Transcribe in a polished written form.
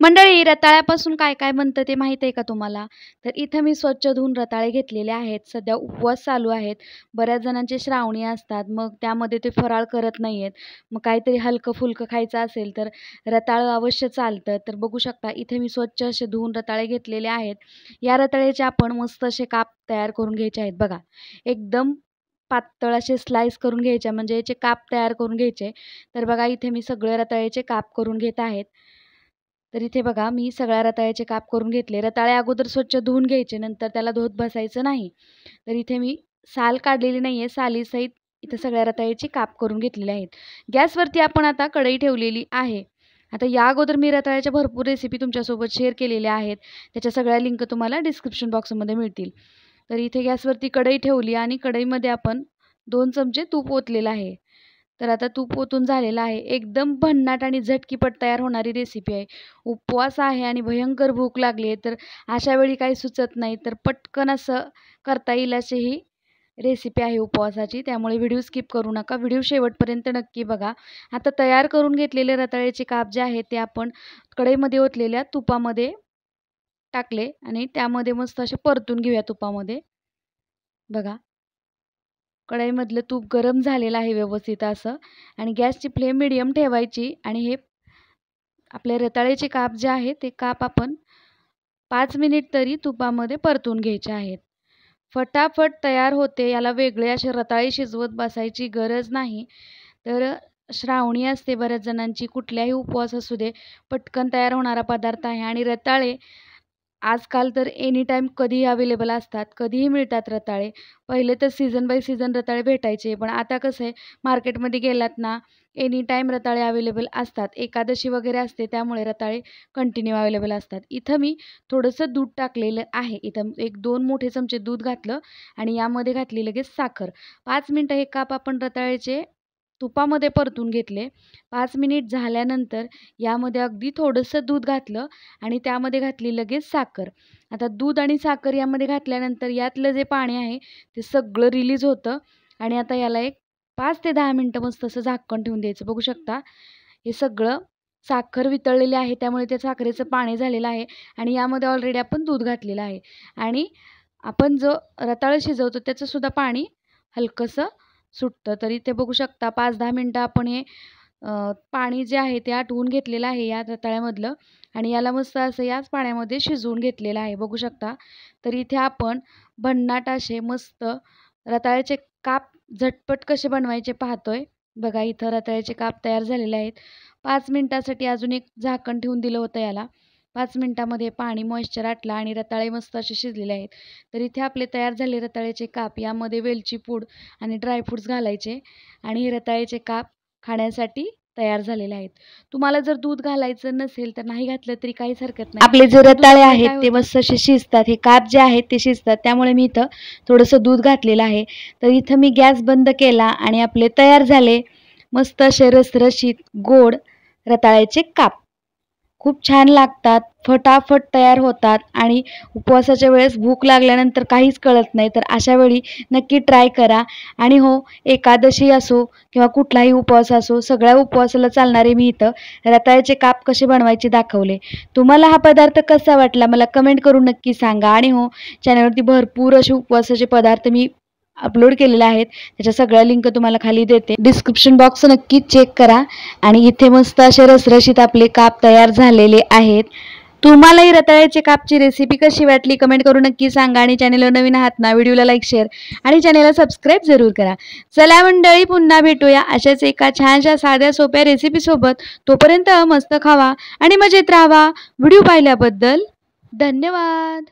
मंडळी, रताळ्यापासून काय काय बनतं ते माहीत आहे का तुम्हाला? तर इथं मी स्वच्छ धुवून रताळे घेतलेले आहेत. सध्या उपवास चालू आहेत. बऱ्याच जणांचे श्रावणी असतात. मग त्यामध्ये ते फराळ करत नाही आहेत. मग काहीतरी हलकं-फुलकं खायचं असेल तर रताळं अवश्य चालतं. तर बघू शकता इथे मी स्वच्छ असे धुवून रताळे घेतलेले आहेत. या रताळ्याचे आपण मस्त असे काप तयार करून घ्यायचे आहेत बघा. एकदम पातळ असे स्लाईस करून घ्यायचे, म्हणजे याचे काप तयार करून घ्यायचे. तर बघा इथे मी सगळे रताळ्याचे काप करून घेत आहेत. तर इथे बघा मी सगळ्या रताळ्याचे काप करून घेतले. रताळे अगोदर स्वच्छ धुवून घ्यायचे, नंतर त्याला धुत बसायचं नाही. तर इथे मी साल काढलेली नाही आहे, सालीसहित इथे सगळ्या रताळ्याचे काप करून घेतलेले आहेत. गॅसवरती आपण आता कढई ठेवलेली आहे. आता या अगोदर मी रताळ्याच्या भरपूर रेसिपी तुमच्यासोबत शेअर केलेल्या आहेत. त्याच्या सगळ्या लिंक तुम्हाला डिस्क्रिप्शन बॉक्समध्ये मिळतील. तर इथे गॅसवरती कढई ठेवली आणि कढईमध्ये आपण 2 चमचे तूप ओतलेलं आहे. तर आता तूप ओतून झालेलं आहे. एकदम भन्नाट आणि झटकीपट तयार होणारी रेसिपी आहे. उपवास आहे आणि भयंकर भूक लागली आहे, तर अशा वेळी काही सुचत नाही, तर पटकन असं करता येईल अशी ही रेसिपी आहे उपवासाची. त्यामुळे व्हिडिओ स्किप करू नका. व्हिडिओ शेवटपर्यंत नक्की बघा. आता तयार करून घेतलेले रताळ्याचे काप जे आहेत ते आपण कढईमध्ये ओतलेल्या तुपामध्ये टाकले आणि त्यामध्ये मस्त असे परतून घेऊया तुपामध्ये. बघा, कढईमधलं तूप गरम झालेलं आहे व्यवस्थित असं, आणि गॅसची फ्लेम मिडियम ठेवायची. आणि हे आपले रताळ्याचे काप जे आहेत ते काप आपण 5 मिनिट तरी तुपामध्ये परतून घ्यायचे आहेत. फटाफट तयार होते. याला वेगळे असे रताळे शिजवत बसायची गरज नाही. तर श्रावणी असते बऱ्याच जणांची, कुठल्याही उपवास असू दे, पटकन तयार होणारा पदार्थ आहे. आणि रताळे आजकाल तर एनी टाईम कधीही अवेलेबल असतात, कधीही मिळतात रताळे. पहिले तर सीझन बाय सीझन रताळे भेटायचे, पण आता कसं आहे, मार्केटमध्ये गेलात ना एनी टाईम रताळे अवेलेबल असतात. एकादशी वगैरे असते त्यामुळे रताळे कंटिन्यू अवेलेबल असतात. इथं मी थोडंसं दूध टाकलेलं आहे. इथं 1-2 मोठे चमचे दूध घातलं आणि यामध्ये घातली लगेच साखर. 5 मिनटं हे काप आपण रताळ्याचे तुपामध्ये परतून घेतले. 5 मिनिट झाल्यानंतर यामध्ये अगदी थोडंसं दूध घातलं आणि त्यामध्ये घातली लगेच साखर. आता दूध आणि साखर यामध्ये घातल्यानंतर यातलं जे पाणी आहे ते सगळं रिलीज होतं. आणि आता याला एक 5 ते 10 मिनटं मस्त असं झाकण ठेवून द्यायचं. बघू शकता हे सगळं साखर वितळलेली आहे, त्यामुळे त्या साखरेचं पाणी झालेलं आहे. आणि यामध्ये ऑलरेडी आपण दूध घातलेलं आहे. आणि आपण जो रताळं शिजवतो त्याचंसुद्धा पाणी हलकंसं सुटतं. तर इथे बघू शकता 5-10 मिनटं आपण हे पाणी जे आहे ते आटवून घेतलेलं आहे या रताळ्यामधलं, आणि याला मस्त असं याच पाण्यामध्ये शिजवून घेतलेलं आहे. बघू शकता. तर इथे आपण भन्नाट असे मस्त रताळ्याचे काप झटपट कसे बनवायचे पाहतोय. बघा इथं रताळ्याचे काप तयार झालेले आहेत. 5 मिनिटासाठी अजून एक झाकण ठेवून दिलं होतं याला. 5 मिनिटामध्ये पाणी मॉइश्चर आटलं आणि रताळे मस्त असे शिजलेले आहेत. तर इथे आपले तयार झाले रताळ्याचे काप. यामध्ये वेलची पूड आणि ड्रायफ्रूट्स घालायचे आणि हे रताळ्याचे काप खाण्यासाठी तयार झालेले आहेत. तुम्हाला जर दूध घालायचं नसेल तर नाही घातलं तरी काहीच हरकत नाही. आपले जे रताळे आहेत ते मस्त असे शिजतात. हे काप जे आहेत ते शिजतात, त्यामुळे मी इथं थोडंसं दूध घातलेलं आहे. तर इथं मी गॅस बंद केला आणि आपले तयार झाले मस्त असे रसरशीत गोड रताळ्याचे काप. खूप छान लागतात, फटाफट तयार होतात आणि उपवासाच्या वेळेस भूक लागल्यानंतर काहीच कळत नाही. तर अशा वेळी नक्की ट्राय करा. आणि हो, एकादशी असो किंवा कुठलाही उपवास असो, सगळ्या उपवासाला चालणारे मी इथं रताळ्याचे काप कसे बनवायचे दाखवले. तुम्हाला हा पदार्थ कसा वाटला मला कमेंट करून नक्की सांगा. आणि हो, चॅनलवरती भरपूर असे उपवासाचे पदार्थ मी अपलोड केलेले आहेत. त्याच्या सगळ्या लिंक तुम्हाला खाली देते. डिस्क्रिप्शन बॉक्स नक्की चेक करा. आणि इथे मस्त असे रसरशीत आपले काप तयार झालेले आहेत. तुम्हालाही रताळ्याचे कापची रेसिपी कशी वाटली कमेंट करून नक्की सांगा. आणि चॅनलवर नवीन आहात ना, व्हिडिओला लाईक, शेअर आणि चॅनलला सबस्क्राईब जरूर करा. चला मंडळी, पुन्हा भेटूया अशाच एका छानशा साध्या सोप्या रेसिपीसोबत. तोपर्यंत मस्त खावा आणि मजेत राहावा. व्हिडिओ पाहिल्याबद्दल धन्यवाद.